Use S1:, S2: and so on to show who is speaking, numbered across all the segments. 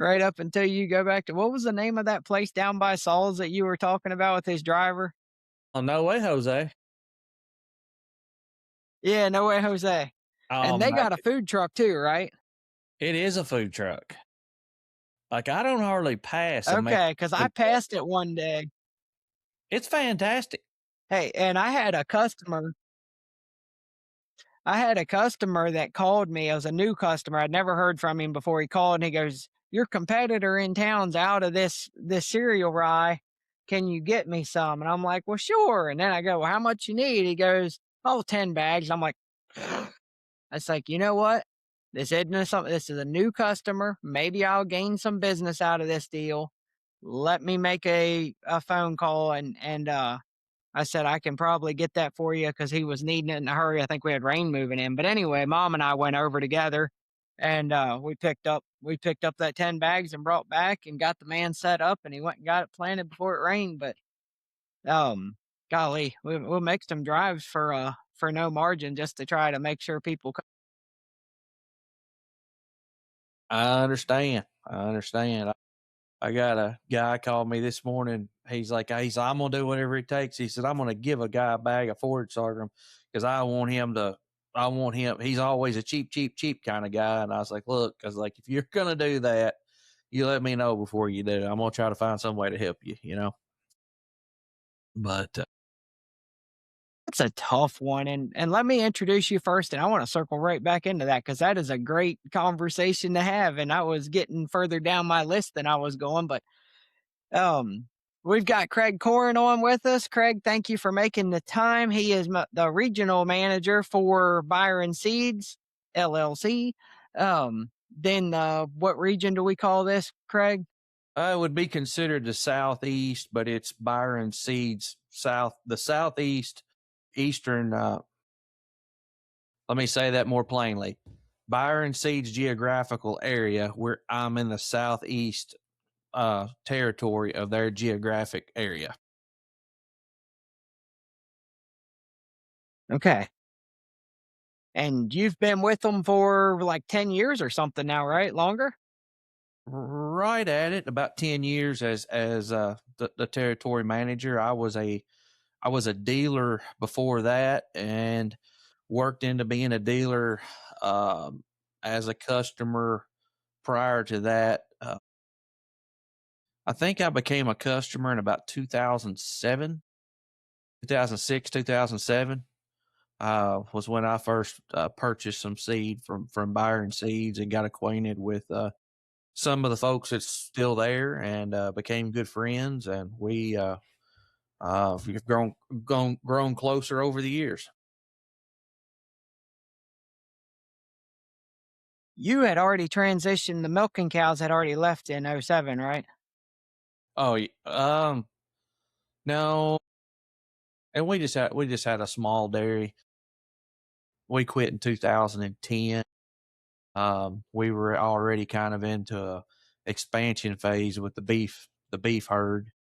S1: right up until you go back to what was the name of that place down by Saul's that you were talking about with his driver?
S2: Oh, no way, Jose.
S1: Yeah, no way, Jose. And they
S2: Mate,
S1: got a food truck too, right?
S2: it is a food truck. Like, I don't hardly pass a
S1: Okay,
S2: Mexican
S1: because I
S2: food truck.
S1: passed it one day.
S2: It's fantastic.
S1: Hey, and I had a customer that called me. It was a new customer. I'd never heard from him before. He called and he goes, "Your competitor in town's out of this cereal rye. Can you get me some?" And I'm like, "Well, sure." And then I go, "Well, how much you need?" He goes, "Oh, 10 bags." I'm like, it's like, you know what? This isn't something. This is a new customer. Maybe I'll gain some business out of this deal. Let me make a phone call and I said, "I can probably get that for you," because he was needing it in a hurry. I think we had rain moving in. But anyway, mom and I went over together and we picked up that 10 bags and brought back and got the man set up and he went and got it planted before it rained. But um golly, we'll make some drives for no margin just to try to make sure people
S2: I understand. I understand. I got a guy called me this morning. I'm gonna do whatever it takes. He said, I'm gonna give a guy a bag of forage sorghum because I want him. He's always a cheap, cheap, cheap kind of guy. And I was like, look, I was like, if you're gonna do that, you let me know before you do. I'm gonna try to find some way to help you, you know. But
S1: That's a tough one, and let me introduce you first, and I wanna circle right back into that because that is a great conversation to have, and I was getting further down my list than I was going, but, um, we've got Craig Cohron on with us. Craig, thank you for making the time. He is the regional manager for Byron Seeds, LLC. What region do we call this, Craig?
S2: I would be considered the southeast, but it's Byron Seeds the southeast eastern. Let me say that more plainly. Byron Seeds geographical area, where I'm in the southeast territory of their geographic area.
S1: Okay, and you've been with them for, like, 10 years or something now, right? Longer?
S2: Right at it, about 10 years as the territory manager. I was a dealer before that, and worked into being a dealer as a customer prior to that. I think I became a customer in about 2007, 2006, 2007 was when I first purchased some seed from Byron Seeds and got acquainted with some of the folks that's still there and became good friends. And we've grown closer over the years.
S1: You had already transitioned, the milking cows had already left in '07, right?
S2: Oh, no, and we just had a small dairy. We quit in 2010. We were already kind of into a expansion phase with the beef herd,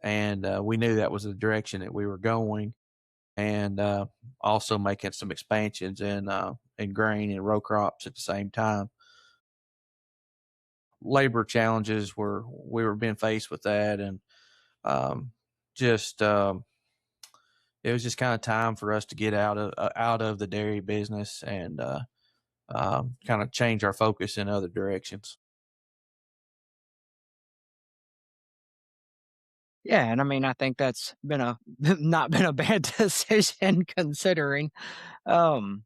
S2: and we knew that was the direction that we were going, and also making some expansions in grain and row crops at the same time. Labor challenges were we were being faced with that, and um, just it was just kind of time for us to get out of the dairy business and kind of change our focus in other directions.
S1: Yeah, and I mean, I think that's been a not been a bad decision considering. Um,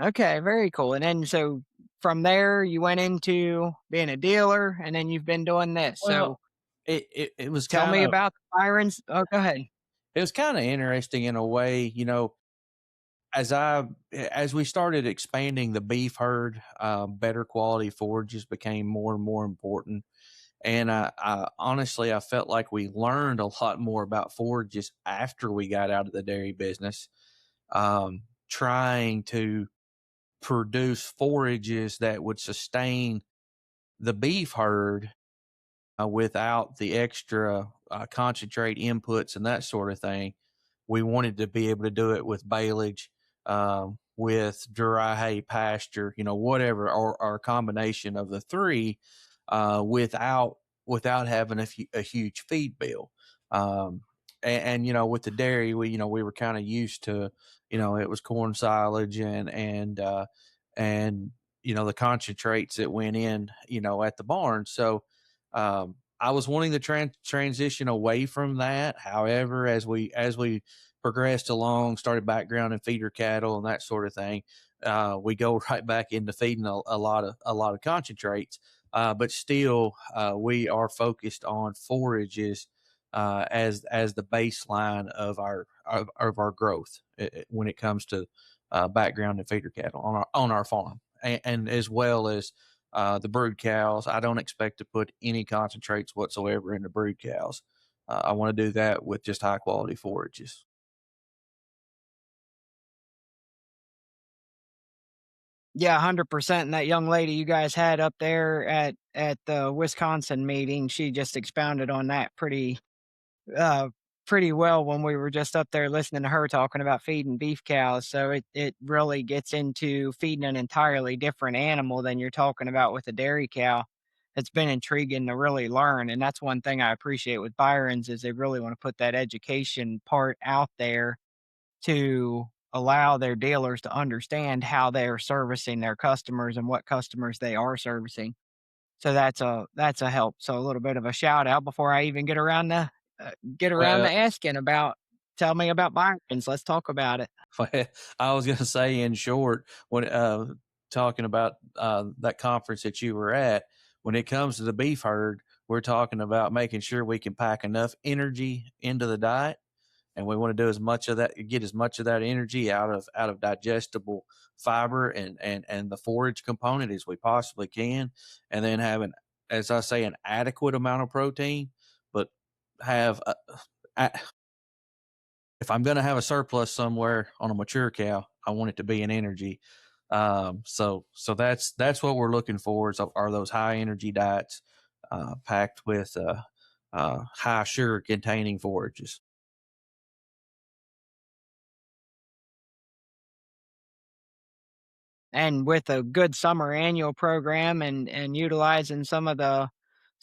S1: okay, very cool, and then so from there, you went into being a dealer, and then you've been doing this,
S2: Well,
S1: so
S2: it was
S1: tell
S2: kind
S1: me
S2: of
S1: about the Byron's. Oh, go ahead.
S2: it was kind of interesting in a way, you know, as we started expanding the beef herd, better quality forages became more and more important. And I honestly, I felt like we learned a lot more about forages after we got out of the dairy business, trying to produce forages that would sustain the beef herd without the extra concentrate inputs and that sort of thing. We wanted to be able to do it with baleage, with dry hay pasture, you know, whatever, or a combination of the three. without having a huge feed bill. And with the dairy, we were kind of used to, it was corn silage and the concentrates that went in, at the barn. So I was wanting to transition away from that. However, as we progressed along, started background in feeder cattle and that sort of thing, we go right back into feeding a lot of concentrates. But still, we are focused on forages as the baseline of our growth when it comes to background and feeder cattle on our farm, and as well as the brood cows. I don't expect to put any concentrates whatsoever in the brood cows. I want to do that with just high quality forages.
S1: Yeah, 100%. And that young lady you guys had up there at the Wisconsin meeting, she just expounded on that uh pretty well when we were just up there listening to her talking about feeding beef cows. So it really gets into feeding an entirely different animal than you're talking about with a dairy cow. It's been intriguing to really learn. And that's one thing I appreciate with Byron's is they really want to put that education part out there to allow their dealers to understand how they're servicing their customers and what customers they are servicing. So that's a help. So a little bit of a shout out before I even get around to
S2: Well,
S1: asking about tell me about Byron's. Let's talk about it.
S2: I was going to say, in short, when talking about that conference that you were at, when it comes to the beef herd, we're talking about making sure we can pack enough energy into the diet, and we want to do as much of that, get as much of that energy out of digestible fiber and the forage component as we possibly can, and then having, as I say, an adequate amount of protein, but have if I'm going to have a surplus somewhere on a mature cow, I want it to be in energy. So that's what we're looking for are those high energy diets packed with high sugar containing forages.
S1: And with a good summer annual program and utilizing some of the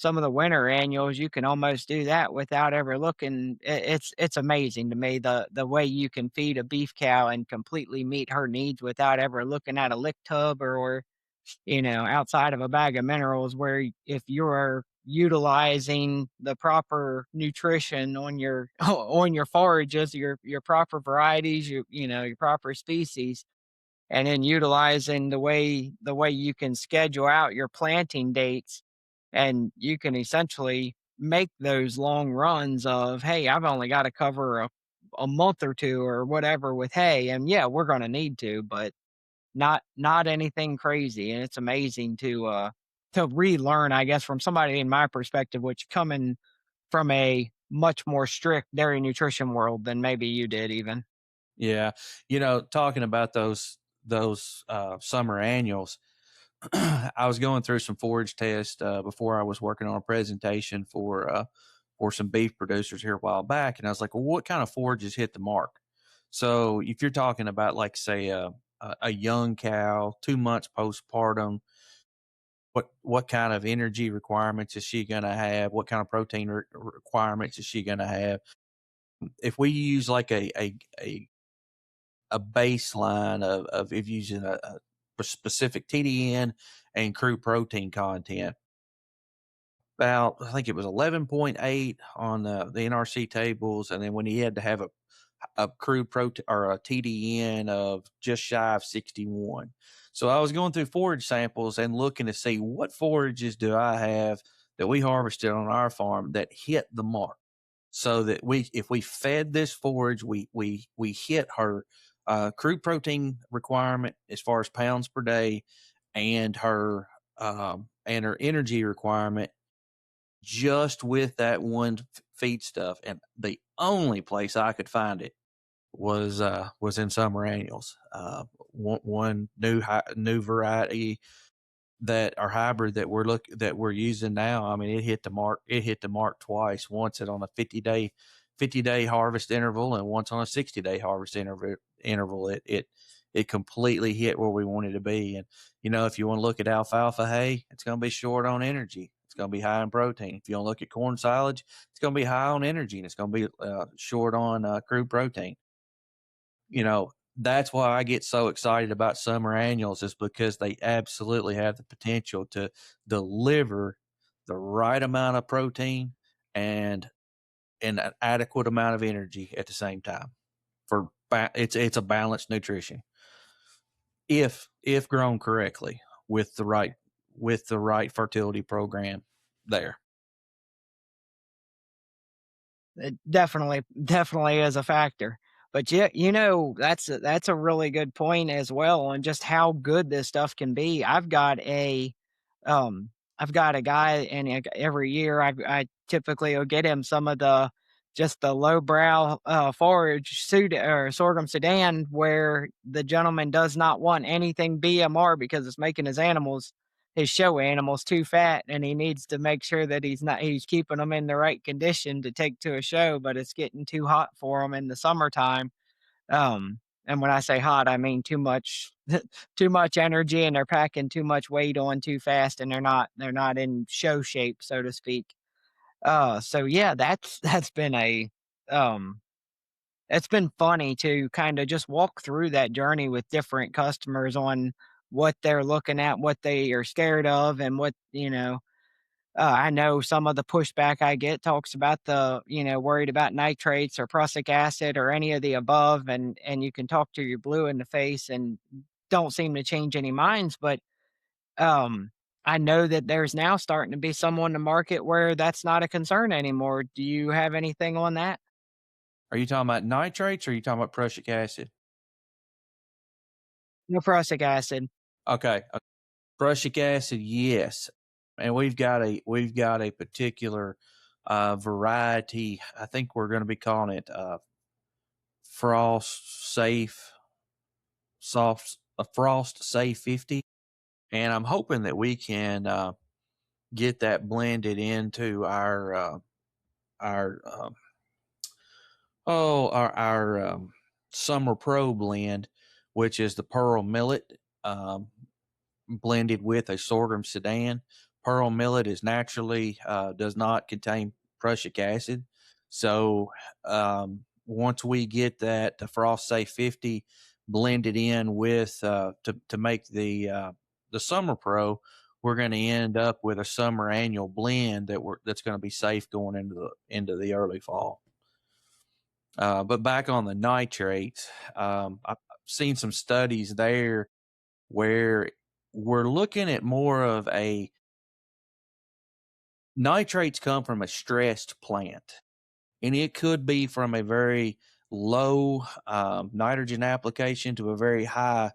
S1: winter annuals, you can almost do that without ever looking. It's amazing to me the way you can feed a beef cow and completely meet her needs without ever looking at a lick tub or outside of a bag of minerals. Where if you're utilizing the proper nutrition on your on your forages, your proper varieties, your proper species, and then utilizing the way you can schedule out your planting dates, and you can essentially make those long runs of, hey, I've only got to cover a month or two or whatever with hay, and yeah, we're going to need to, but not anything crazy. And it's amazing to relearn, I guess, from somebody in my perspective, which coming from a much more strict dairy nutrition world than maybe you did even.
S2: Yeah, talking about those summer annuals, I was going through some forage tests before I was working on a presentation for some beef producers here a while back, and I was like, "Well, what kind of forages hit the mark?" So, if you're talking about, like, say, a young cow, 2 months postpartum, what kind of energy requirements is she going to have? What kind of protein requirements is she going to have? If we use like a baseline of if using a specific TDN and crude protein content, about, I think it was 11.8 on the NRC tables, and then when he had to have a crude protein or a TDN of just shy of 61. So I was going through forage samples and looking to see what forages do I have that we harvested on our farm that hit the mark, so that if we fed this forage, we hit her crude protein requirement as far as pounds per day, and her energy requirement just with that one feed stuff. And the only place I could find it was in summer annuals. One new variety that are hybrid that we're using now. I mean, it hit the mark. It hit the mark twice. Once it on a 50-day harvest interval, and once on a 60-day harvest interval. It it completely hit where we wanted to be. And, if you want to look at alfalfa hay, it's going to be short on energy. It's going to be high in protein. If you want to look at corn silage, it's going to be high on energy and it's going to be short on crude protein. That's why I get so excited about summer annuals, is because they absolutely have the potential to deliver the right amount of protein and an adequate amount of energy at the same time. It's a balanced nutrition if grown correctly with the right fertility program there.
S1: It definitely is a factor. But yeah, that's a really good point as well on just how good this stuff can be. Um I've got a guy, and every year I typically will get him some of the lowbrow forage sorghum Sudan, where the gentleman does not want anything BMR because it's making his show animals too fat, and he needs to make sure that he's keeping them in the right condition to take to a show, but it's getting too hot for them in the summertime. And when I say hot, I mean too much too much energy, and they're packing too much weight on too fast, and they're not in show shape, so to speak. So yeah, that's been a um it's been funny to kinda just walk through that journey with different customers on what they're looking at, what they are scared of, and I know some of the pushback I get talks about worried about nitrates or prussic acid or any of the above, and you can talk to your blue in the face and don't seem to change any minds, but, um, I know that there's now starting to be some on the market where that's not a concern anymore. Do you have anything on that?
S2: Are you talking about nitrates or are you talking about prussic acid?
S1: No prussic acid.
S2: Okay. Prussic acid, yes. And we've got a particular variety. I think we're going to be calling it frost safe soft a frost safe 50. And I'm hoping that we can get that blended into our summer pro blend, which is the pearl millet. Blended with a sorghum sedan. Pearl millet is naturally does not contain prussic acid. So once we get that the Frost Safe 50 blended in with to make the Summer Pro, we're going to end up with a summer annual blend that's going to be safe going into the early fall. But back on the nitrates, I've seen some studies there where we're looking at more of a nitrates come from a stressed plant, and it could be from a very low nitrogen application to a very high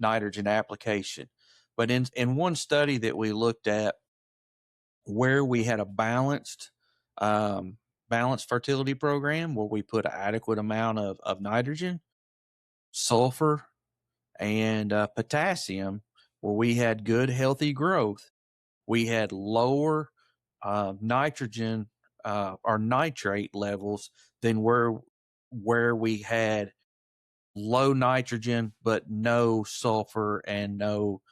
S2: nitrogen application. But in one study that we looked at, where we had a balanced fertility program where we put an adequate amount of nitrogen, sulfur, and potassium, where we had good healthy growth, we had lower nitrogen or nitrate levels than where we had low nitrogen but no sulfur and no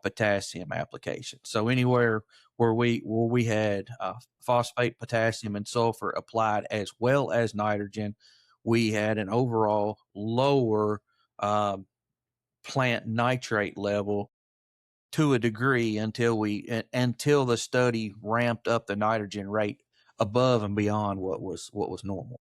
S2: potassium application. So anywhere where we had phosphate, potassium, and sulfur applied as well as nitrogen, we had an overall lower plant nitrate level to a degree until the study ramped up the nitrogen rate above and beyond what was normal.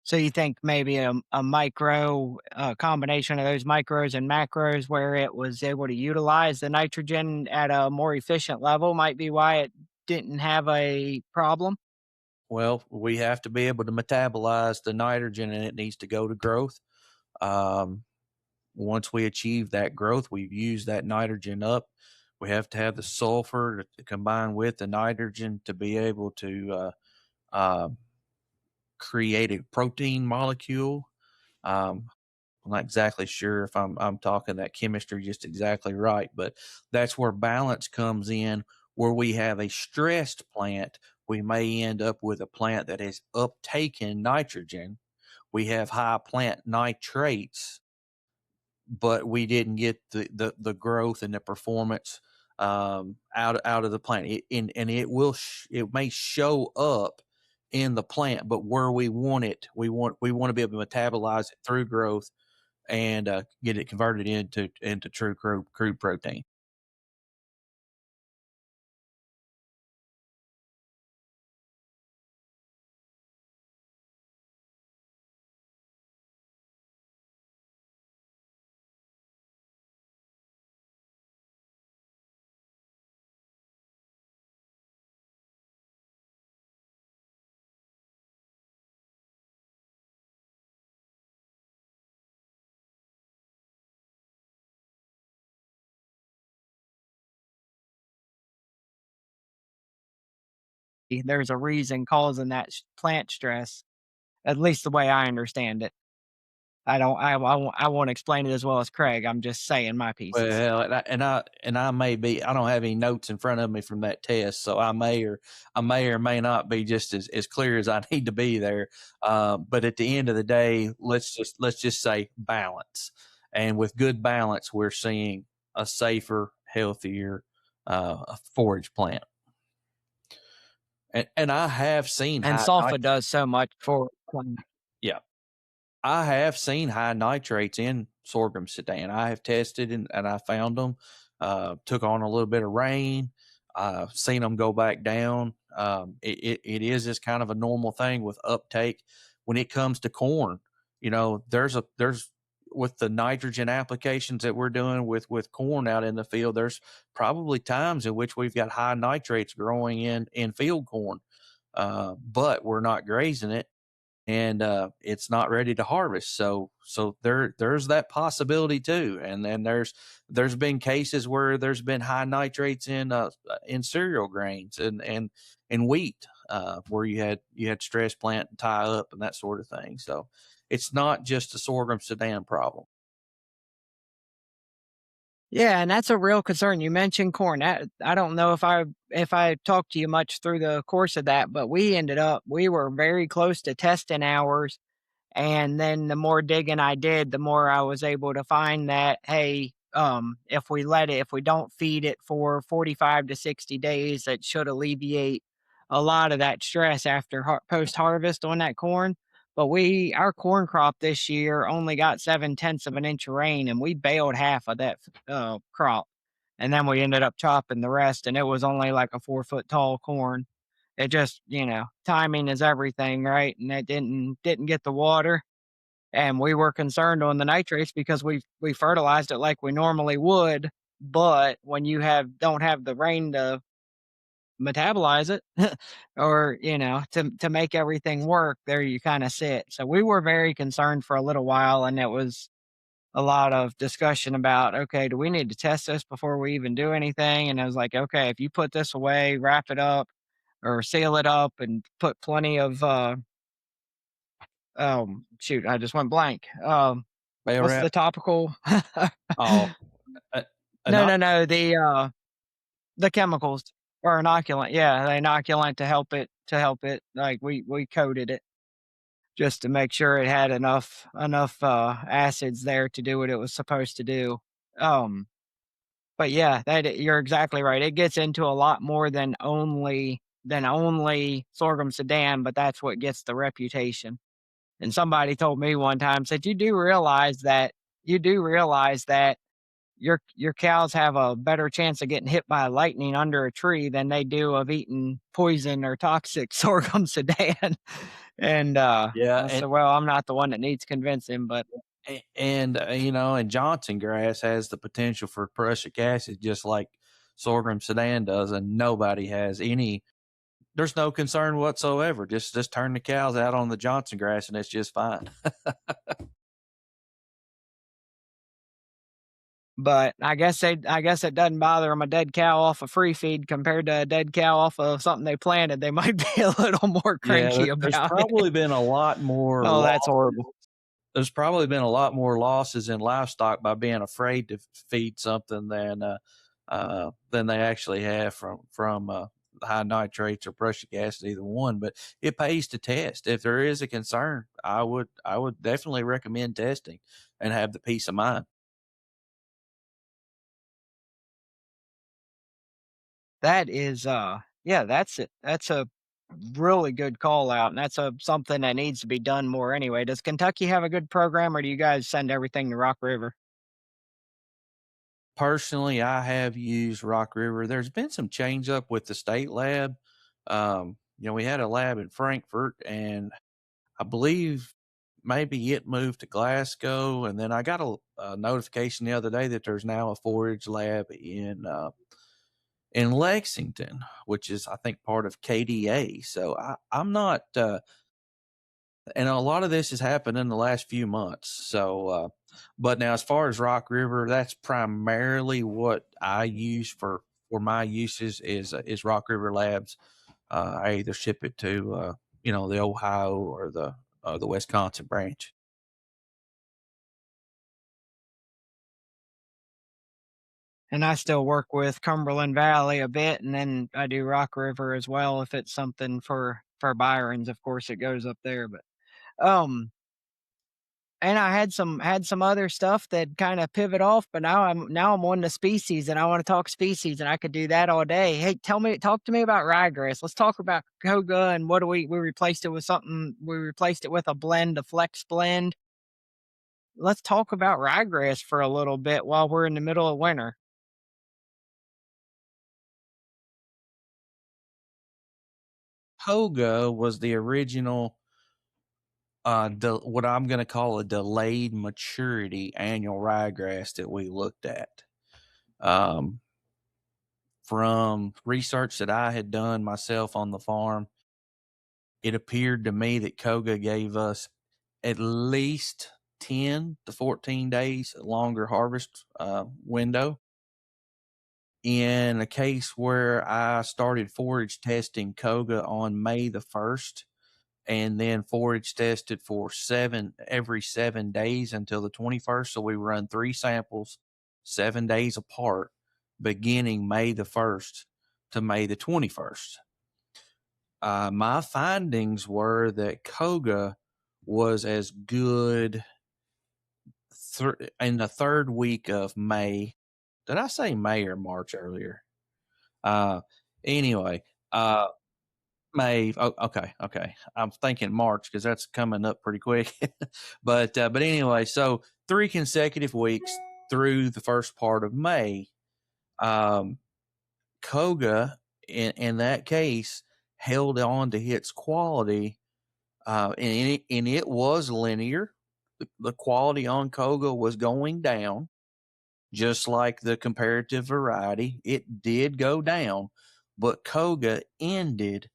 S1: So you think maybe a micro combination of those micros and macros where it was able to utilize the nitrogen at a more efficient level might be why it didn't have a problem?
S2: Well, we have to be able to metabolize the nitrogen and it needs to go to growth. Um, Once we achieve that growth, we've used that nitrogen up. We have to have the sulfur to combine with the nitrogen to be able to uh, create a protein molecule. Um, I'm not exactly sure if I'm talking that chemistry just exactly right, but that's where balance comes in. Where we have a stressed plant, we may end up with a plant that has uptaken nitrogen, we have high plant nitrates, but we didn't get the growth and the performance out of the plant. And it may show up in the plant, but where we want it, we want to be able to metabolize it through growth and get it converted into true crude protein.
S1: There's a reason causing that plant stress, at least the way I understand it. I won't explain it as well as Craig. I'm just saying my pieces.
S2: Well, and I may be, I don't have any notes in front of me from that test, so I may or may not be just as clear as I need to be there. But at the end of the day, let's just say balance, and with good balance, we're seeing a safer, healthier forage plant. And I have seen
S1: And
S2: high
S1: sulfa
S2: nitrates.
S1: does so much for
S2: Yeah, I have seen high nitrates in sorghum sedan. I have tested and I found them. Took on a little bit of rain. Seen them go back down. It is just kind of a normal thing with uptake when it comes to corn. There's with the nitrogen applications that we're doing with corn out in the field. There's probably times in which we've got high nitrates growing in field corn, but we're not grazing it and it's not ready to harvest. So there's that possibility too. And then there's been cases where there's been high nitrates in cereal grains and wheat, where you had stress plant and tie up and that sort of thing. So it's not just a sorghum sedan problem.
S1: Yeah, and that's a real concern. You mentioned corn. I don't know if I talked to you much through the course of that, but we were very close to testing ours. And then the more digging I did, the more I was able to find that, hey, if we don't feed it for 45 to 60 days, that should alleviate a lot of that stress after post harvest on that corn. But our corn crop this year only got 7/10 of an inch of rain, and we baled half of that crop. And then we ended up chopping the rest, and it was only like a 4 foot tall corn. It just, timing is everything, right? And it didn't get the water, and we were concerned on the nitrates because we fertilized it like we normally would, but when you don't have the rain to metabolize it or, to make everything work, there you kind of sit. So we were very concerned for a little while, and it was a lot of discussion about, okay, do we need to test this before we even do anything? And I was like, okay, if you put this away, wrap it up or seal it up and put plenty of shoot, I just went blank.
S2: Bale
S1: What's the
S2: wrap.
S1: topical?
S2: Oh, uh,
S1: No,
S2: enough.
S1: no, no, the chemicals or inoculant. Yeah, the inoculant to help it. Like we coated it just to make sure it had enough acids there to do what it was supposed to do. Um, but yeah, you're exactly right. It gets into a lot more than only sorghum sedan, but that's what gets the reputation. And somebody told me one time, said, you do realize that your cows have a better chance of getting hit by lightning under a tree than they do of eating poison or toxic sorghum sedan." And
S2: Yeah,
S1: I said, well, I'm not the one that needs convincing, but
S2: and Johnson grass has the potential for prussic acid just like sorghum sedan does, and nobody has any. There's no concern whatsoever. Just turn the cows out on the Johnson grass, and it's just fine.
S1: I guess it doesn't bother them. A dead cow off a free feed compared to a dead cow off of something they planted, they might be a little more
S2: Yeah,
S1: cranky
S2: there's
S1: about it.
S2: probably been a lot more
S1: Oh, that's
S2: losses.
S1: horrible.
S2: There's probably been a lot more losses in livestock by being afraid to feed something than they actually have from high nitrates or prussic acid, either one, but it pays to test. If there is a concern, I would definitely recommend testing and have the peace of mind.
S1: That is, yeah, that's it. That's a really good call out, and that's something that needs to be done more anyway. Does Kentucky have a good program, or do you guys send everything to Rock River?
S2: Personally, I have used Rock River. There's been some change up with the state lab. We had a lab in Frankfurt, and I believe maybe it moved to Glasgow. And then I got a notification the other day that there's now a forage lab in Lexington, which is I think part of KDA. So I'm not, and a lot of this has happened in the last few months. So, but now as far as Rock River, that's primarily what I use for my uses is Rock River Labs. I either ship it to the Ohio or the Wisconsin branch.
S1: And I still work with Cumberland Valley a bit, and then I do Rock River as well if it's something for Byron's. Of course, it goes up there, but um, and I had some other stuff that kind of pivot off, but now I'm on the species, and I want to talk species, and I could do that all day. Hey, talk to me about ryegrass. Let's talk about Koga and what do we replaced it with something. We replaced it with a blend, a flex blend. Let's talk about ryegrass for a little bit while we're in the middle of winter.
S2: Toga was the original, what I'm going to call a delayed maturity annual ryegrass that we looked at. Um, from research that I had done myself on the farm, it appeared to me that Koga gave us at least 10 to 14 days longer harvest window. In a case where I started forage testing Koga on May the 1st, and then forage tested for every 7 days until the 21st. So we run 3 samples 7 days apart, beginning May the 1st to May the 21st. My findings were that Koga was as good in the third week of May. Did I say May or March earlier? Uh, anyway, May. Oh, okay, okay. I'm thinking March because that's coming up pretty quick. But anyway, so 3 consecutive weeks through the first part of May. Um, Koga in that case held on to its quality, and it was linear. The quality on Koga was going down, just like the comparative variety. It did go down, but Koga ended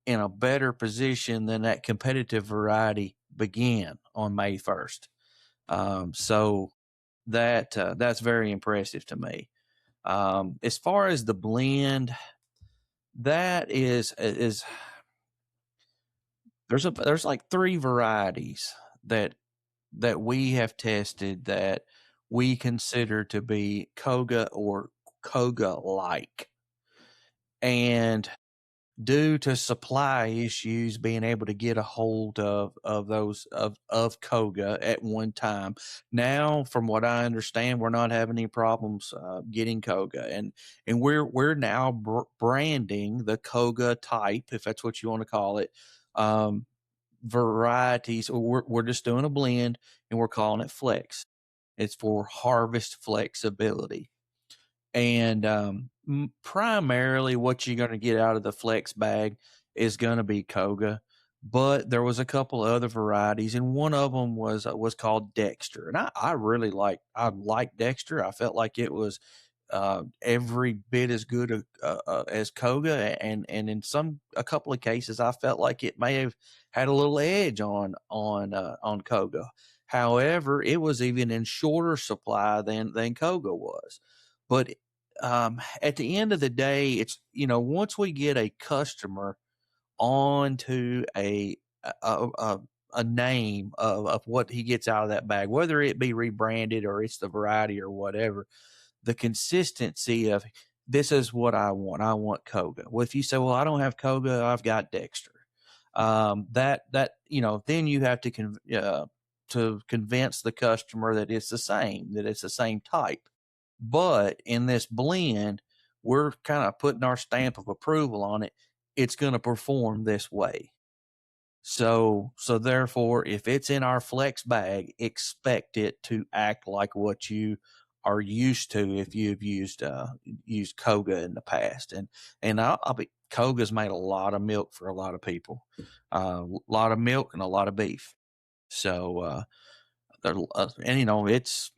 S2: in a better position than that competitive variety began on May 1st. So that's very impressive to me. As far as the blend, that is there's like 3 varieties that we have tested that we consider to be Koga or Koga like. And due to supply issues, being able to get a hold of those of Koga at one time. Now, from what I understand, we're not having any problems getting Koga, and we're now branding the Koga type, if that's what you want to call it, um, varieties. We're just doing a blend, and we're calling it Flex. It's for harvest flexibility. And primarily, what you're going to get out of the flex bag is going to be Koga, but there was a couple other varieties, and one of them was called Dexter, and I like Dexter. I felt like it was every bit as good as Koga, and in a couple of cases, I felt like it may have had a little edge on Koga. However, it was even in shorter supply than Koga was. But at the end of the day, it's once we get a customer onto a name of what he gets out of that bag, whether it be rebranded or it's the variety or whatever, the consistency of this is what I want. I want Koga. Well, if you say, well, I don't have Koga, I've got Dexter. Then you have to convince the customer that it's the same type. But in this blend, we're kind of putting our stamp of approval on it. It's going to perform this way. So therefore, if it's in our flex bag, expect it to act like what you are used to if you've used Koga in the past. And I'll be Koga's made a lot of milk for a lot of people, a lot of milk and a lot of beef. So it's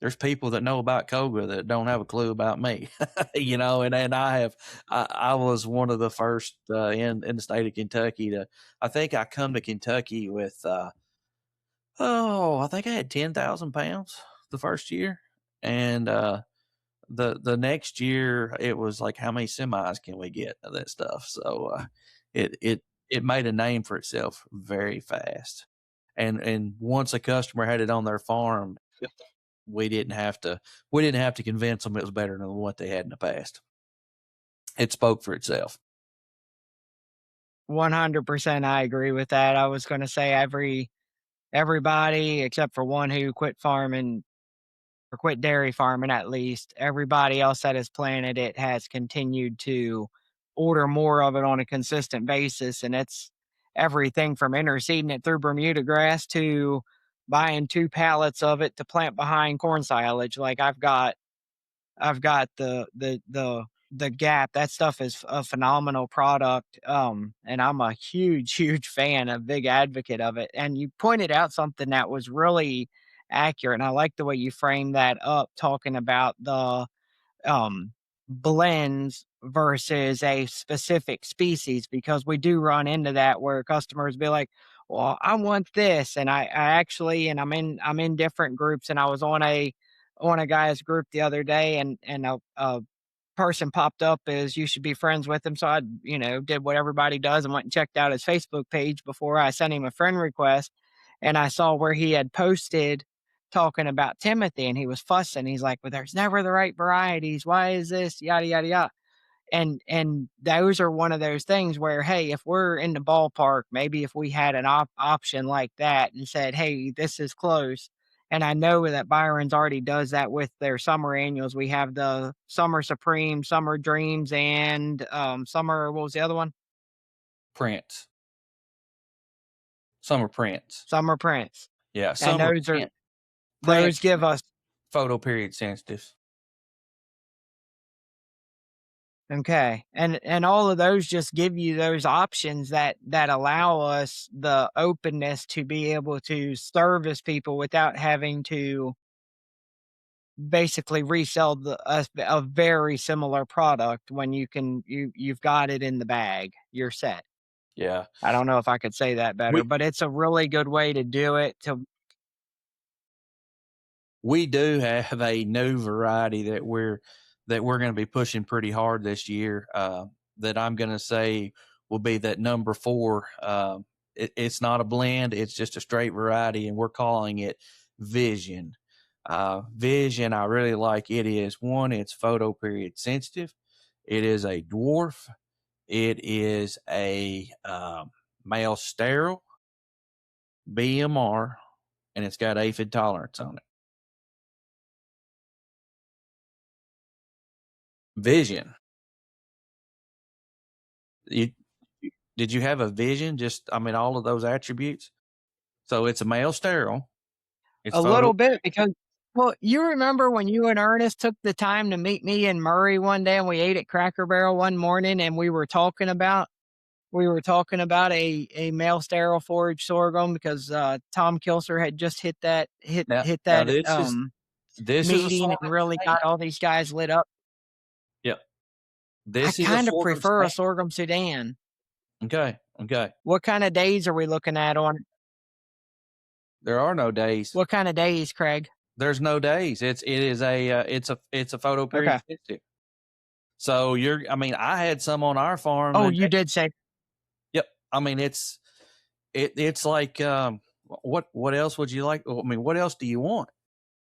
S2: there's people that know about Koga that don't have a clue about me, and I was one of the first in the state of Kentucky I think I come to Kentucky with, I think I had 10,000 pounds the first year. And, the next year it was like, how many semis can we get of that stuff? So, it, it, it made a name for itself very fast. And once a customer had it on their farm, we didn't have to convince them it was better than what they had in the past. It spoke for itself.
S1: 100% I agree with that. I was gonna say everybody except for one who quit farming or quit dairy farming at least, everybody else that has planted it has continued to order more of it on a consistent basis, and it's everything from interseeding it through Bermuda grass to buying 2 pallets of it to plant behind corn silage. Like, I've got the Gap. That stuff is a phenomenal product, and I'm a huge, huge fan, a big advocate of it. And you pointed out something that was really accurate, and I like the way you framed that up, talking about the um, blends versus a specific species, because we do run into that where customers be like, "Well, I want this," and I actually, and I'm in different groups, and I was on a guy's group the other day, and a person popped up as you should be friends with him. So I, did what everybody does and went and checked out his Facebook page before I sent him a friend request. And I saw where he had posted talking about Timothy, and he was fussing. He's like, well, there's never the right varieties. Why is this? Yada, yada, yada. And those are one of those things where, hey, if we're in the ballpark, maybe if we had an option like that and said, hey, this is close. And I know that Byron's already does that with their summer annuals. We have the Summer Supreme, Summer Dreams, and Summer, what was the other one?
S2: Prince, Summer Prince.
S1: Summer Prince.
S2: Yeah,
S1: And
S2: Summer
S1: those
S2: Prince
S1: give us
S2: photo period sensitive.
S1: okay. And all of those just give you those options that allow us the openness to be able to service people without having to basically resell a very similar product when you've got it in the bag. You're set.
S2: Yeah.
S1: I don't know if I could say that better,
S2: We
S1: but it's a really good way to do it to
S2: we do have a new variety that we're going to be pushing pretty hard this year. That I'm going to say will be that number 4. It's not a blend; it's just a straight variety, and we're calling it Vision. Vision, I really like. It is one. It's photo period sensitive. It is a dwarf. It is a male sterile BMR, and it's got aphid tolerance on it. Vision. You did you have a vision? Just, I mean, all of those attributes. So it's a male sterile. It's
S1: a
S2: photo.
S1: little bit because well, you remember when you and Ernest took the time to meet me in Murray one day and we ate at Cracker Barrel one morning and we were talking about a male sterile forage sorghum because Tom Kilser had just hit that hit
S2: Now,
S1: hit
S2: now
S1: that
S2: this is a
S1: meeting and
S2: sorghum
S1: really
S2: Sudan.
S1: got all these guys lit up.
S2: Yep.
S1: I
S2: This is a
S1: kind of
S2: sorghum
S1: prefer a
S2: Sudan.
S1: sorghum Sudan.
S2: Okay.
S1: What kind of days are we looking at on?
S2: There are no days.
S1: What kind of days, Craig?
S2: There's no days. It's a photo period
S1: Okay.
S2: sensitive. So I mean, I had some on our farm.
S1: Oh, you did say
S2: Yep. I mean, it's like, what else would you like? I mean, what else do you want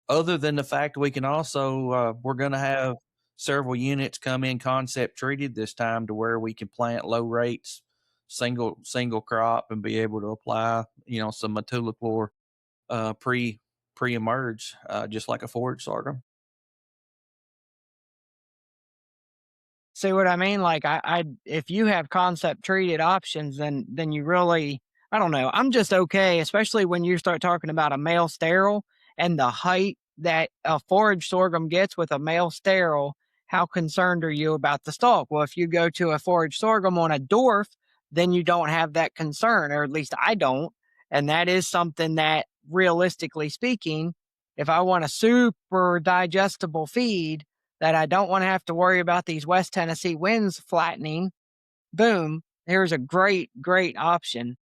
S2: other than the fact we can also, we're going to have several units come in concept treated this time to where we can plant low rates, single crop, and be able to apply, some metolachlor pre emerge, just like a forage sorghum.
S1: See what I mean? Like I if you have concept treated options, then you really I don't know. I'm just okay, especially when you start talking about a male sterile and the height that a forage sorghum gets with a male sterile. How concerned are you about the stalk? Well, if you go to a forage sorghum on a dwarf, then you don't have that concern, or at least I don't. And that is something that realistically speaking, if I want a super digestible feed, that I don't want to have to worry about these West Tennessee winds flattening, boom, here's a great, great option.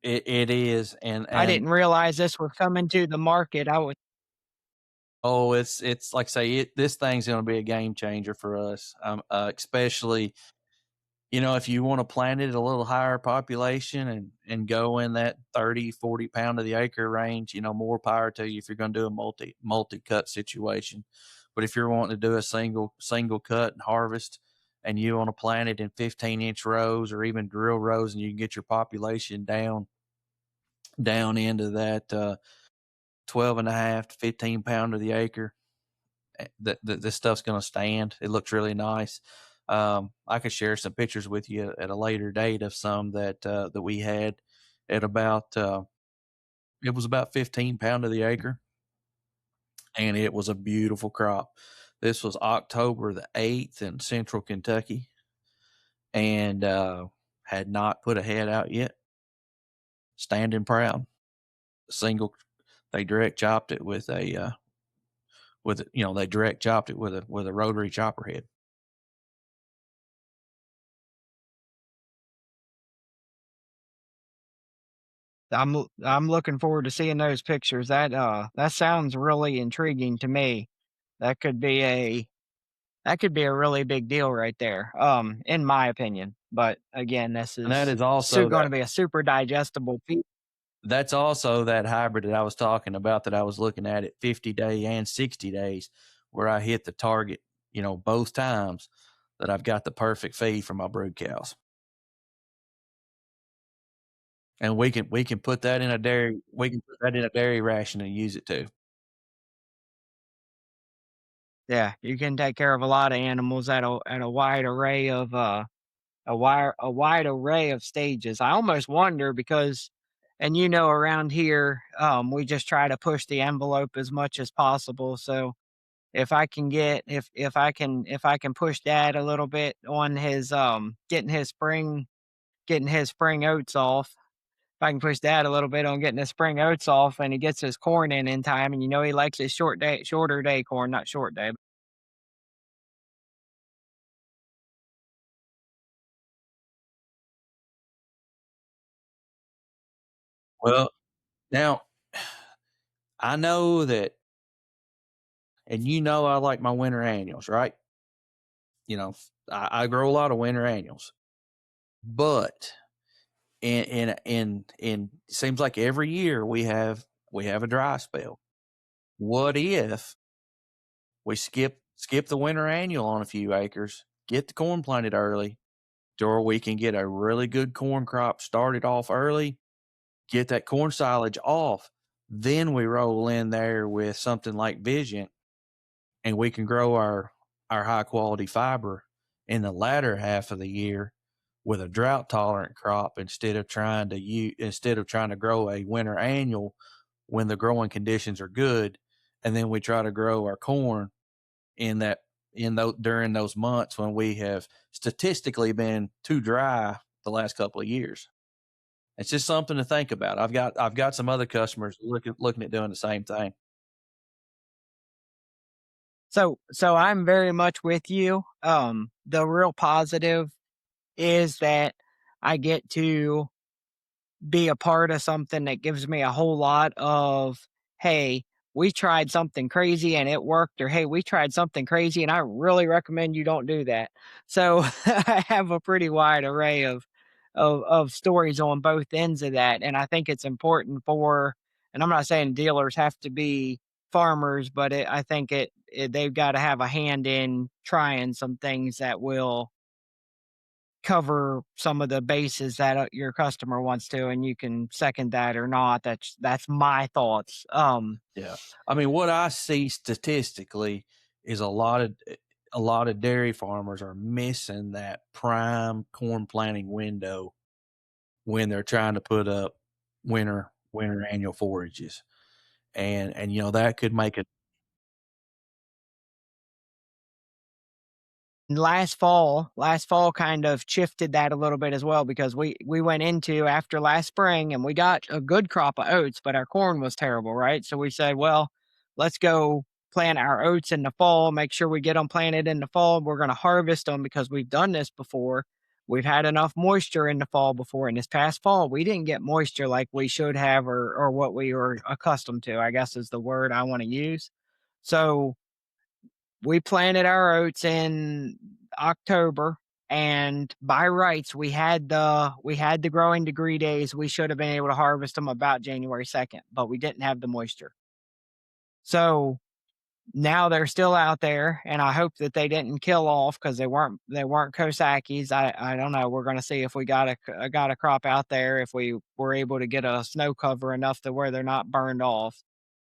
S2: It is,
S1: I
S2: and
S1: didn't realize this was coming to the market. I would
S2: oh, it's like I say, this thing's going to be a game changer for us, especially if you want to plant it at a little higher population and go in that 30-40 pound of the acre range, more power to you if you're going to do a multi cut situation. But if you're wanting to do a single cut and harvest, and you want to plant it in 15-inch rows or even drill rows, and you can get your population down into that 12 and a half to 15 pound of the acre, that this stuff's going to stand. It looks really nice. I could share some pictures with you at a later date of some that we had at about it was about 15 pound of the acre, and it was a beautiful crop. This was October the 8th in Central Kentucky, and had not put a head out yet. Standing proud. Single, they direct chopped it with a they direct chopped it with a rotary chopper head.
S1: I'm looking forward to seeing those pictures. That sounds really intriguing to me. That could be a that could be a really big deal right there. In my opinion. But again, this
S2: And that
S1: is
S2: is also
S1: going
S2: that
S1: to be a super digestible feed.
S2: that's also that hybrid that I was talking about, that I was looking at 50-day and 60 days, where I hit the target, both times, that I've got the perfect feed for my brood cows. And we can put that in a dairy ration and use it too.
S1: Yeah, you can take care of a lot of animals at a wide array of a wide array of stages. I almost wonder because, and around here, we just try to push the envelope as much as possible. So if I can get if I can push Dad a little bit on his getting his spring oats off. If I can push Dad a little bit on getting his spring oats off, and he gets his corn in time, and he likes his shorter day corn, not short day.
S2: Well, now I know that, and I like my winter annuals, right? You know, I grow a lot of winter annuals, but in seems like every year we have a dry spell. What if we skip the winter annual on a few acres, get the corn planted early, or we can get a really good corn crop started off early, get that corn silage off, then we roll in there with something like Vision, and we can grow our high quality fiber in the latter half of the year with a drought tolerant crop, instead of trying to grow a winter annual when the growing conditions are good, and then we try to grow our corn in that in those during those months when we have statistically been too dry the last couple of years. It's just something to think about. I've got some other customers looking at doing the same thing.
S1: So I'm very much with you. The real positive is that I get to be a part of something that gives me a whole lot of, hey, we tried something crazy and it worked, or hey, we tried something crazy and I really recommend you don't do that. So I have a pretty wide array of stories on both ends of that. And I think it's important for, and I'm not saying dealers have to be farmers, but I think they've got to have a hand in trying some things that will cover some of the bases that your customer wants to, and you can second that or not. That's my thoughts.
S2: Yeah. I mean, what I see statistically is a lot of dairy farmers are missing that prime corn planting window when they're trying to put up winter annual forages. And that could make it.
S1: Last fall kind of shifted that a little bit as well, because we went into after last spring and we got a good crop of oats, but our corn was terrible, right? So we said, well, let's go plant our oats in the fall, make sure we get them planted in the fall. We're going to harvest them because we've done this before. We've had enough moisture in the fall before. And this past fall, we didn't get moisture like we should have, or what we were accustomed to, I guess is the word I want to use. So we planted our oats in October, and by rights, we had the growing degree days. We should have been able to harvest them about January 2nd, but we didn't have the moisture. So now they're still out there, and I hope that they didn't kill off, because they weren't Kosaki's. I don't know. We're going to see if we got a crop out there, if we were able to get a snow cover enough to where they're not burned off.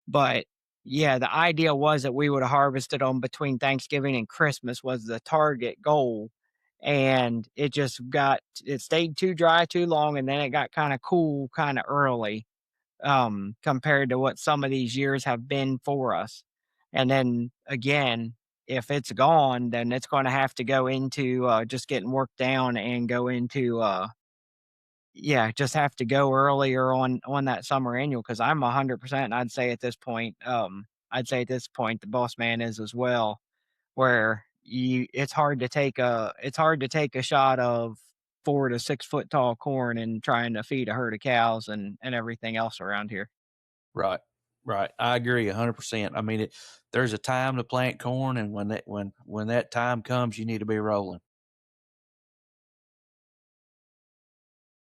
S1: But yeah, the idea was that we would have harvested them between Thanksgiving and Christmas was the target goal. And it stayed too dry too long, and then it got kind of cool kind of early, compared to what some of these years have been for us. And then again, if it's gone, then it's going to have to go into just getting worked down and go into yeah, just have to go earlier on that summer annual, because I'm 100%. I'd say at this point the boss man is as well, where you it's hard to take a shot of 4 to 6 foot tall corn and trying to feed a herd of cows and everything else around here.
S2: Right. Right. I agree 100%. I mean, there's a time to plant corn, and when that time comes, you need to be rolling.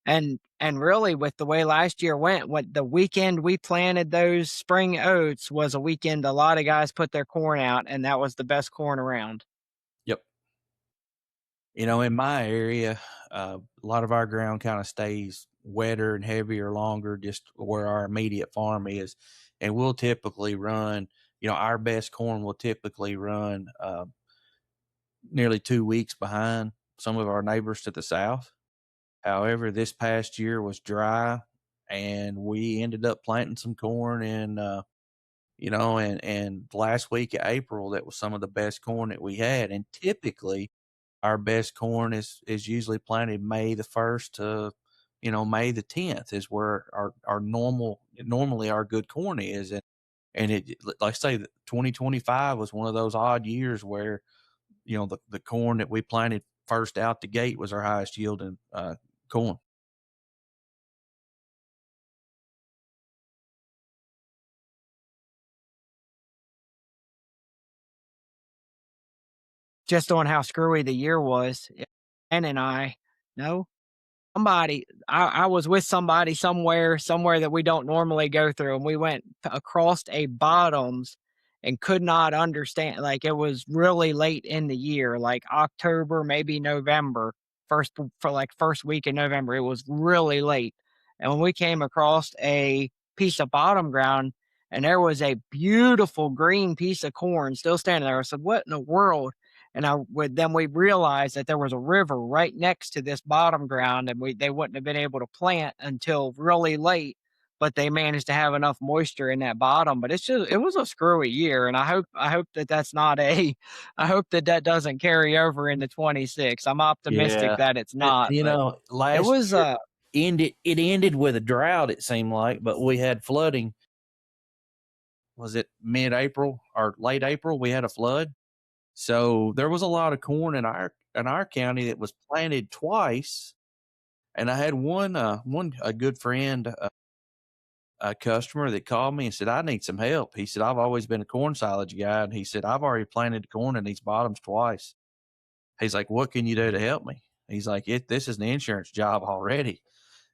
S1: And really, with the way last year went, what the weekend we planted those spring oats was a weekend a lot of guys put their corn out, and that was the best corn around.
S2: Yep. In my area, a lot of our ground kind of stays wetter and heavier longer, just where our immediate farm is. And we'll typically run, our best corn will typically run nearly 2 weeks behind some of our neighbors to the south. However, this past year was dry, and we ended up planting some corn and last week of April, that was some of the best corn that we had. And typically, our best corn is usually planted May the 1st to, May the 10th is where our normally our good corn is. And it, like I say, 2025 was one of those odd years where, the corn that we planted first out the gate was our highest yielding corn.
S1: Just on how screwy the year was. And I no, I was with somebody somewhere that we don't normally go through, and we went across a bottoms and could not understand, like, it was really late in the year, like October, maybe November, first week in November. It was really late. And when we came across a piece of bottom ground, and there was a beautiful green piece of corn still standing there, I said, "What in the world?" And then we realized that there was a river right next to this bottom ground, and they wouldn't have been able to plant until really late, but they managed to have enough moisture in that bottom. But it was a screwy year, and I hope that that's not a I hope that that doesn't carry over into 26. I'm optimistic
S2: Yeah.
S1: that it's not, but it
S2: Last
S1: was
S2: year it ended with a drought, it seemed like, but we had flooding. Was it mid-April or late April? We had a flood. So there was a lot of corn in our county that was planted twice. And I had one a good friend, a customer that called me and said, "I need some help." He said, "I've always been a corn silage guy." And he said, "I've already planted corn in these bottoms twice." He's like, "What can you do to help me?" He's like, this is an insurance job already.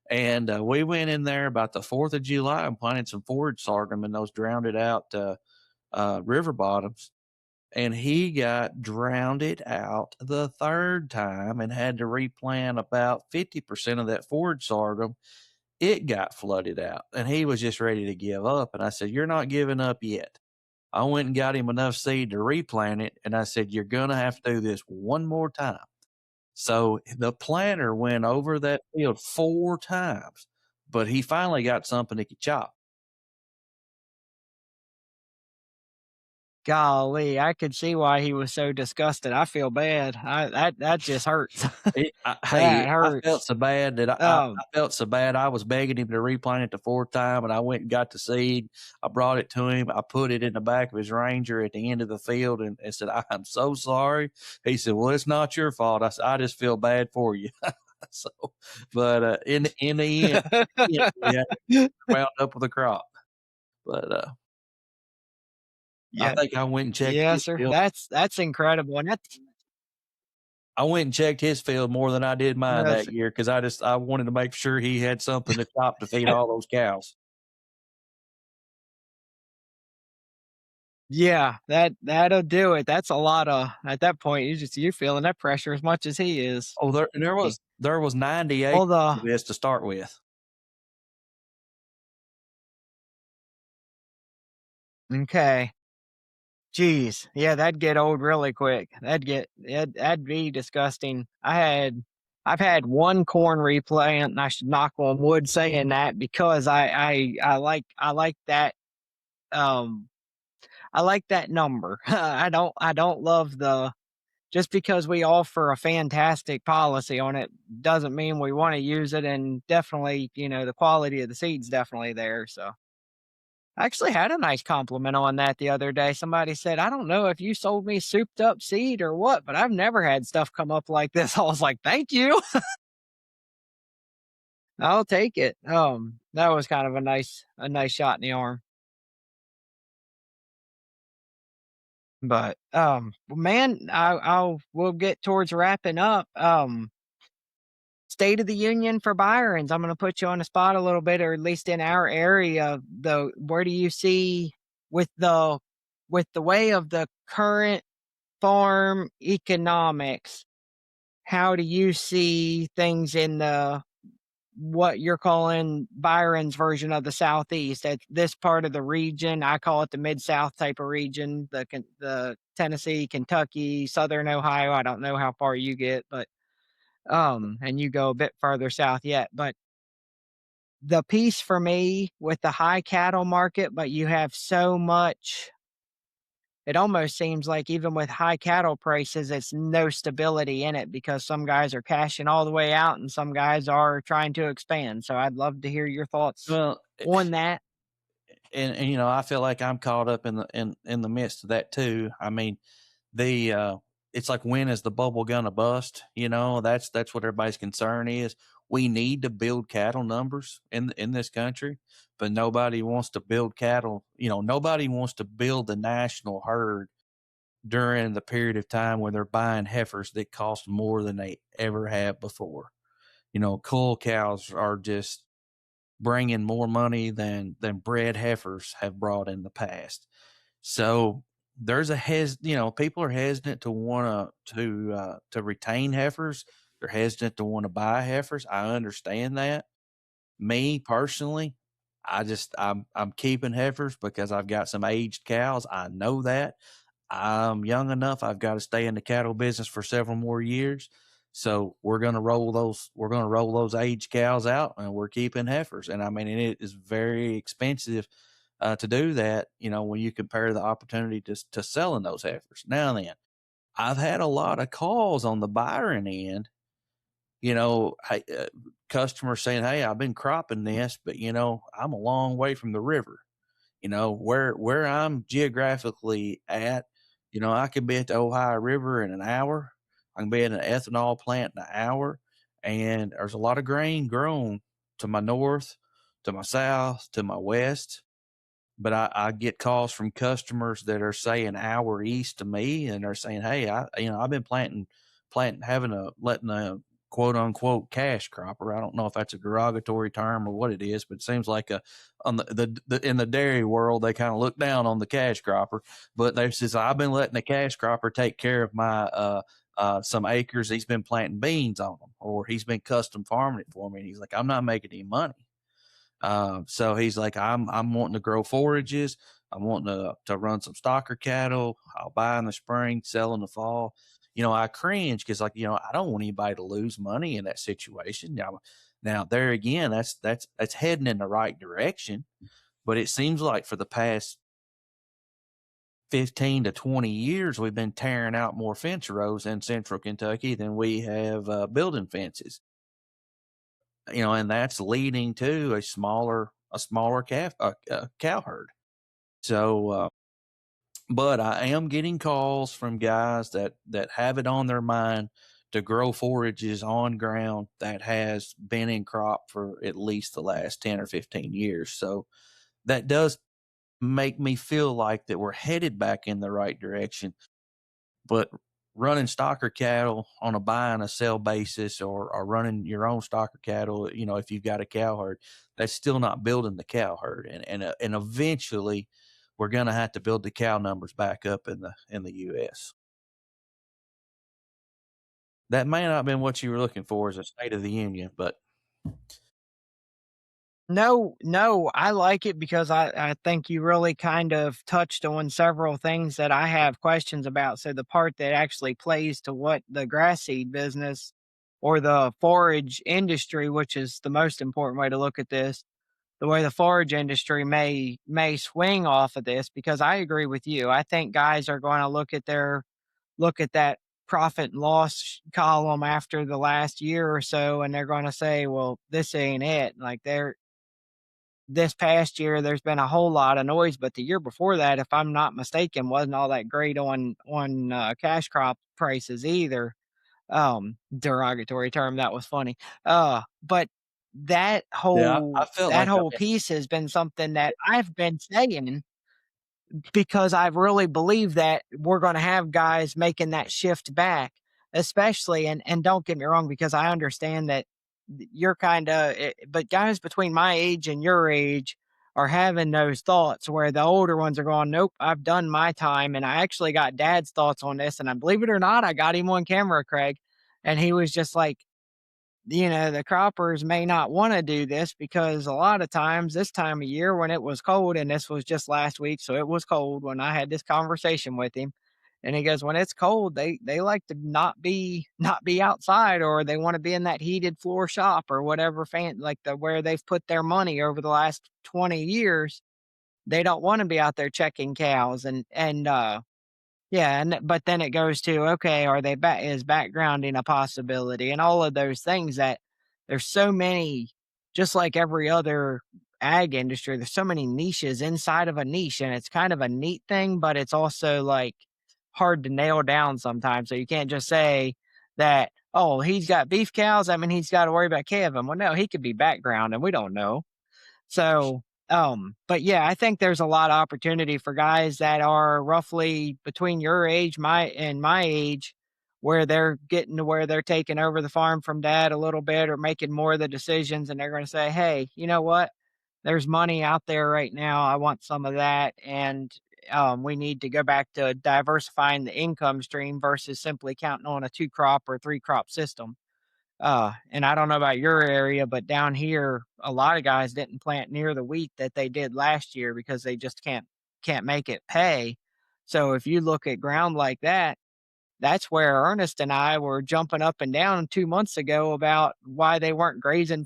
S2: And we went in there about the 4th of July and planted some forage sorghum in those drowned out river bottoms. and he got drowned it out the third time and had to replant about 50% of that forage sorghum. It got flooded out, and he was just ready to give up. And I said, "You're not giving up yet." I went and got him enough seed to replant it, and I said, "You're gonna have to do this one more time." So the planter went over that field 4 times, but he finally got something he could chop.
S1: Golly, I could see why he was so disgusted. I feel bad. That just hurts. That
S2: Hey, I felt
S1: hurts.
S2: so bad that I
S1: Um,
S2: felt so bad, I was begging him to replant it the 4th time, and I went and got the seed. I brought it to him. I put it in the back of his Ranger at the end of the field and said, "I'm so sorry." He said, "Well, it's not your fault." I said, "I just feel bad for you." So, but, in the end, we had wound up with a crop. But, I
S1: yeah,
S2: think I went and checked
S1: yes,
S2: his
S1: sir.
S2: field.
S1: That's incredible, and
S2: I went and checked his field more than I did mine
S1: that's
S2: that year because I wanted to make sure he had something to chop to feed all those cows.
S1: yeah, that'll do it. That's a lot of at that point, you're feeling that pressure as much as he is.
S2: Oh, there was 90 acres
S1: Well, the
S2: of this to start with.
S1: okay. Jeez, yeah, that'd get old really quick. That'd be disgusting. I've had one corn replant, and I should knock on wood saying that because I like that um I like that number. I don't love the just because we offer a fantastic policy on it doesn't mean we want to use it, and definitely, the quality of the seed's definitely there. So I actually had a nice compliment on that the other day. Somebody said, "I don't know if you sold me souped up seed or what, but I've never had stuff come up like this." I was like, "Thank you. I'll take it." That was kind of a nice shot in the arm. But man, we'll get towards wrapping up. State of the Union for Byron's. I'm going to put you on the spot a little bit, or at least in our area. Though, where do you see with the way of the current farm economics, how do you see things in the what you're calling Byron's version of the Southeast? At this part of the region, I call it the Mid South type of region, the Tennessee, Kentucky, Southern Ohio. I don't know how far you get, but and you go a bit further south yet. But the piece for me with the high cattle market, but you have so much it almost seems like even with high cattle prices, it's no stability in it because some guys are cashing all the way out and some guys are trying to expand. So I'd love to hear your thoughts
S2: Well,
S1: on that.
S2: and I feel like I'm caught up in the midst of that too. I mean, the it's like, when is the bubble gonna bust? That's what everybody's concern is. We need to build cattle numbers in this country, but nobody wants to build cattle. Nobody wants to build the national herd during the period of time when they're buying heifers that cost more than they ever have before. Cull cows are just bringing more money than bred heifers have brought in the past. So there's people are hesitant to want to retain heifers. They're hesitant to want to buy heifers. I understand that. Me personally, I'm keeping heifers because I've got some aged cows. I know that. I'm young enough. I've got to stay in the cattle business for several more years. So we're gonna roll those aged cows out, and we're keeping heifers. And I mean, and it is very expensive to do that. When you compare the opportunity to selling those heifers. Now then, I've had a lot of calls on the Byron end. Hey, customers saying, "Hey, I've been cropping this, but I'm a long way from the river." Where I'm geographically at, I can be at the Ohio River in an hour. I can be at an ethanol plant in an hour. And there's a lot of grain grown to my north, to my south, to my west. But I get calls from customers that are, say, an hour east of me, and they're saying, "Hey, I've been planting, having a letting quote unquote cash cropper. I don't know if that's a derogatory term or what it is, but it seems like on the in the dairy world they kind of look down on the cash cropper. But they says I've been letting the cash cropper take care of my some acres. He's been planting beans on them, or he's been custom farming it for me. And he's like, I'm not making any money. So he's like, I'm wanting to grow forages. I'm wanting to run some stocker cattle. I'll buy in the spring, sell in the fall. I cringe because, like, I don't want anybody to lose money in that situation. Now there again, that's heading in the right direction, but it seems like for the past 15 to 20 years, we've been tearing out more fence rows in central Kentucky than we have building fences. And that's leading to a smaller cow herd. So, but I am getting calls from guys that have it on their mind to grow forages on ground that has been in crop for at least the last 10 or 15 years. So that does make me feel like that we're headed back in the right direction. But running stocker cattle on a buy and a sell basis, or running your own stocker cattle, if you've got a cow herd, that's still not building the cow herd. And eventually we're going to have to build the cow numbers back up in the US. That may not have been what you were looking for as a State of the Union, but
S1: No, no, I like it because I think you really kind of touched on several things that I have questions about. So the part that actually plays to what the grass seed business or the forage industry, which is the most important way to look at this, the way the forage industry may swing off of this, because I agree with you. I think guys are going to look at that profit and loss column after the last year or so, and they're going to say, well, this ain't it. Like this past year, there's been a whole lot of noise, but the year before that, if I'm not mistaken, wasn't all that great on cash crop prices either. Derogatory term, that was funny. But that
S2: yeah, I
S1: whole
S2: felt
S1: that
S2: like
S1: whole piece has been something that I've been saying, because I really believe that we're going to have guys making that shift back, especially, and don't get me wrong, because I understand that you're kind of, but guys between my age and your age are having those thoughts where the older ones are going, nope, I've done my time. And I actually got dad's thoughts on this. And I believe it or not, I got him on camera, Craig. And he was just like, the croppers may not want to do this because a lot of times this time of year when it was cold, and this was just last week, so it was cold when I had this conversation with him. And he goes, when it's cold, they like to not be outside, or they want to be in that heated floor shop or whatever like the where they've put their money over the last 20 years. They don't want to be out there checking cows and yeah, and but then it goes to, okay, are they is backgrounding a possibility, and all of those things that there's so many, just like every other ag industry, there's so many niches inside of a niche, and it's kind of a neat thing, but it's also like hard to nail down sometimes. So you can't just say that, oh, he's got beef cows. I mean, he's got to worry about calving. Well, no, he could be background, and we don't know. So, but yeah, I think there's a lot of opportunity for guys that are roughly between your age, my age, where they're getting to where they're taking over the farm from dad a little bit or making more of the decisions. And they're going to say, hey, you know what? There's money out there right now. I want some of that. And we need to go back to diversifying the income stream versus simply counting on a 2 crop or 3 crop system. And I don't know about your area, but down here, a lot of guys didn't plant near the wheat that they did last year because they just can't make it pay. So if you look at ground like that, that's where Ernest and I were jumping up and down 2 months ago about why they weren't grazing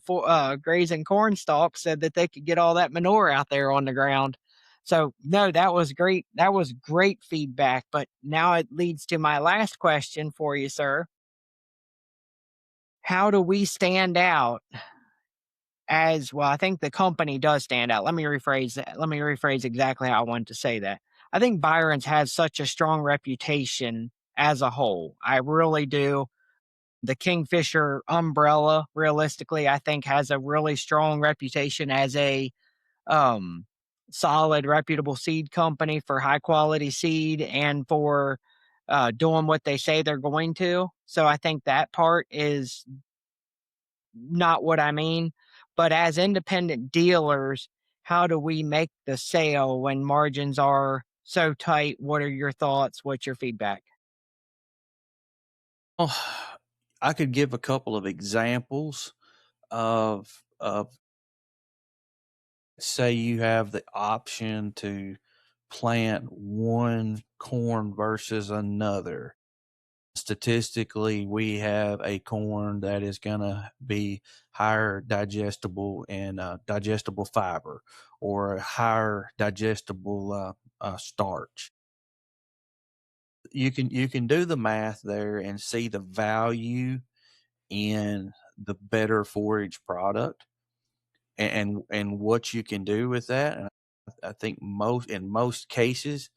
S1: corn stalks, said that they could get all that manure out there on the ground. So no, that was great. That was great feedback. But now it leads to my last question for you, sir. How do we stand out as well? I think the company does stand out. Let me rephrase that. Let me rephrase exactly how I wanted to say that. I think Byron's has such a strong reputation as a whole. I really do. The Kingfisher umbrella, realistically, I think has a really strong reputation as a um solid, reputable seed company for high quality seed and for doing what they say they're going to. So I think that part is not what I mean. But as independent dealers, how do we make the sale when margins are so tight? What are your thoughts? What's your feedback?
S2: Oh, I could give a couple of examples of say you have the option to plant one corn versus another. Statistically, we have a corn that is going to be higher digestible and digestible fiber, or a higher digestible starch. You can do the math there and see the value in the better forage product, and what you can do with that. And I think in most cases,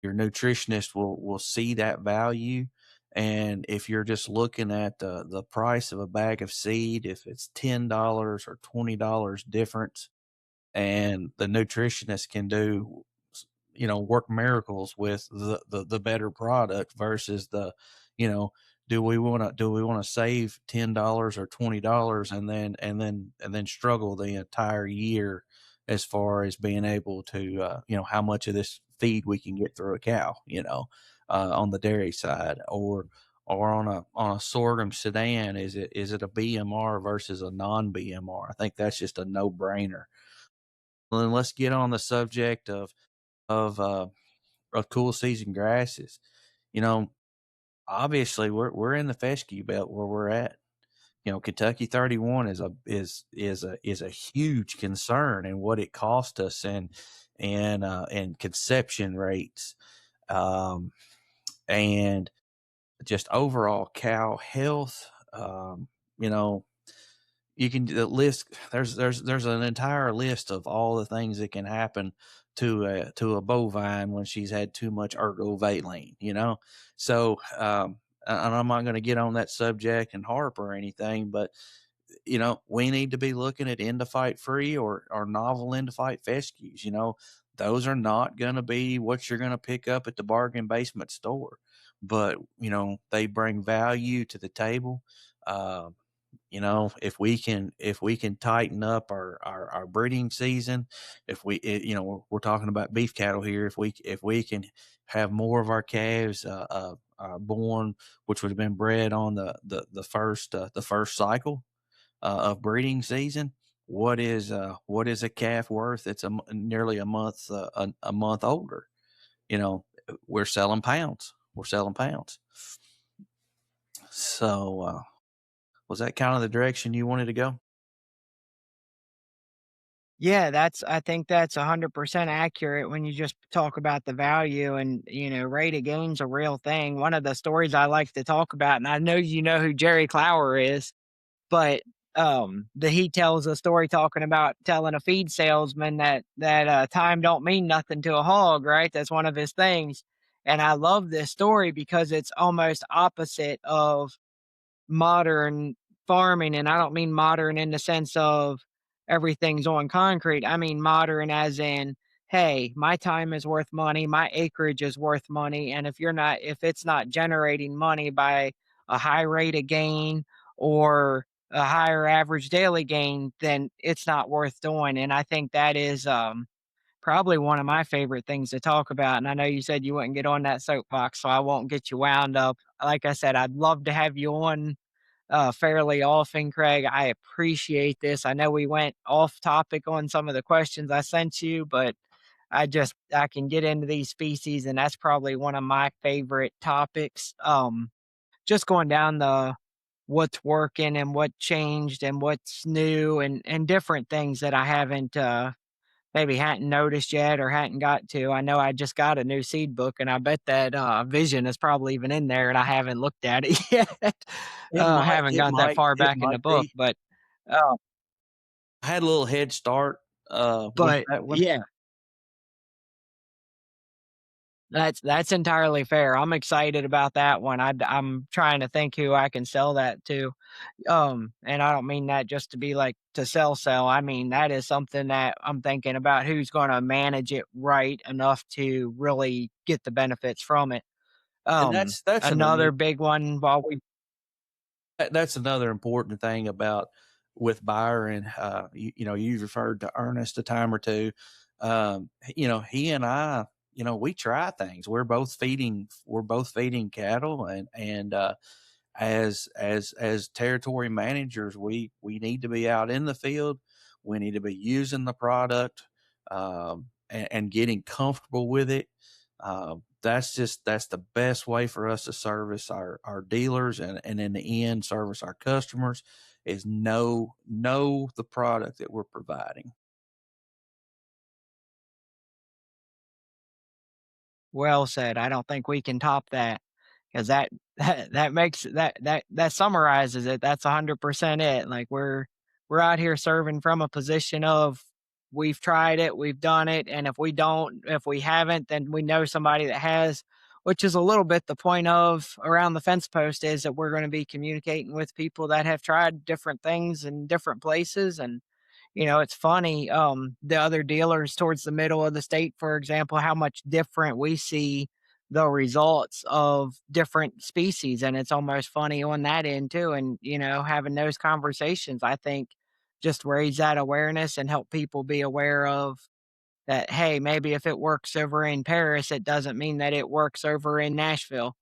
S2: your nutritionist will see that value. And if you're just looking at the price of a bag of seed, if it's $10 or $20 difference, and the nutritionist can do, work miracles with the better product versus you know do we want to save $10 or $20, and then struggle the entire year as far as being able to how much of this feed we can get through a cow, on the dairy side, or on a sorghum sedan, is it a BMR versus a non BMR? I think that's just a no brainer. Then let's get on the subject of uh, of cool season grasses. You know, obviously we're in the fescue belt where we're at. Kentucky 31 is a huge concern, and what it cost us, and conception rates, um, and just overall cow health. You know, you can list. There's an entire list of all the things that can happen to a bovine when she's had too much ergovaline. So and I'm not going to get on that subject and harp or anything, but we need to be looking at endophyte free or novel endophyte fescues. Those are not going to be what you're going to pick up at the bargain basement store, but they bring value to the table. Uh, if we can tighten up our breeding season, if we're talking about beef cattle here, if we can have more of our calves born, which would have been bred on the first cycle of breeding season. What is a calf worth? It's nearly a month older. We're selling pounds. We're selling pounds. So was that kind of the direction you wanted to go?
S1: Yeah, I think that's 100% accurate when you just talk about the value, and, rate of gain's a real thing. One of the stories I like to talk about, and I know you know who Jerry Clower is, but, he tells a story talking about telling a feed salesman that time don't mean nothing to a hog, right? That's one of his things. And I love this story because it's almost opposite of modern farming, and I don't mean modern in the sense of everything's on concrete. I mean modern as in, hey, my time is worth money, my acreage is worth money, and if it's not generating money by a high rate of gain or a higher average daily gain, then it's not worth doing. And I think that is probably one of my favorite things to talk about. And I know you said you wouldn't get on that soapbox, so I won't get you wound up. Like I said, I'd love to have you on fairly often, Craig. I appreciate this. I know we went off topic on some of the questions I sent you, but I can get into these species, and that's probably one of my favorite topics. Just going down the what's working and what changed and what's new, and different things that I haven't maybe hadn't noticed yet or hadn't got to. I know I just got a new seed book, and I bet that vision is probably even in there, and I haven't looked at it yet.
S2: It
S1: I
S2: might,
S1: haven't
S2: it
S1: got that
S2: might,
S1: far
S2: it
S1: back in the
S2: might
S1: book,
S2: be.
S1: but uh,
S2: I had a little head start with
S1: but
S2: that one.
S1: yeah, that's entirely fair. I'm excited about that one. I'm trying to think who I can sell that to. And I don't mean that just to be like to sell. I mean, that is something that I'm thinking about who's going to manage it right enough to really get the benefits from it.
S2: And that's an
S1: Another
S2: enigma.
S1: big one
S2: That's another important thing about with Byron. You referred to Ernest a time or two. He and I, we try things. We're both feeding cattle, and as territory managers, we need to be out in the field. We need to be using the product, and getting comfortable with it. That's the best way for us to service our dealers, and in the end service our customers, is know the product that we're providing.
S1: Well said. I don't think we can top that, 'cause that makes that summarizes it. That's 100% it. Like, we're out here serving from a position of we've tried it, we've done it, and if we haven't, then we know somebody that has, which is a little bit the point of Around the Fence Post, is that we're gonna be communicating with people that have tried different things in different places. And it's funny, the other dealers towards the middle of the state, for example, how much different we see the results of different species. And it's almost funny on that end too. And, having those conversations, I think, just raise that awareness and help people be aware of that, hey, maybe if it works over in Paris, it doesn't mean that it works over in Nashville.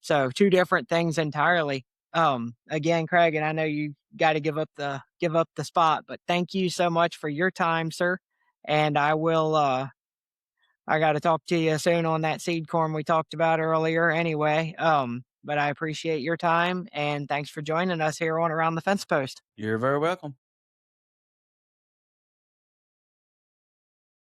S1: So 2 different things entirely. Again, Craig, and I know you gotta give up the spot, but thank you so much for your time, sir. And I gotta talk to you soon on that seed corn we talked about earlier anyway. But I appreciate your time, and thanks for joining us here on Around the Fence Post.
S2: You're very welcome.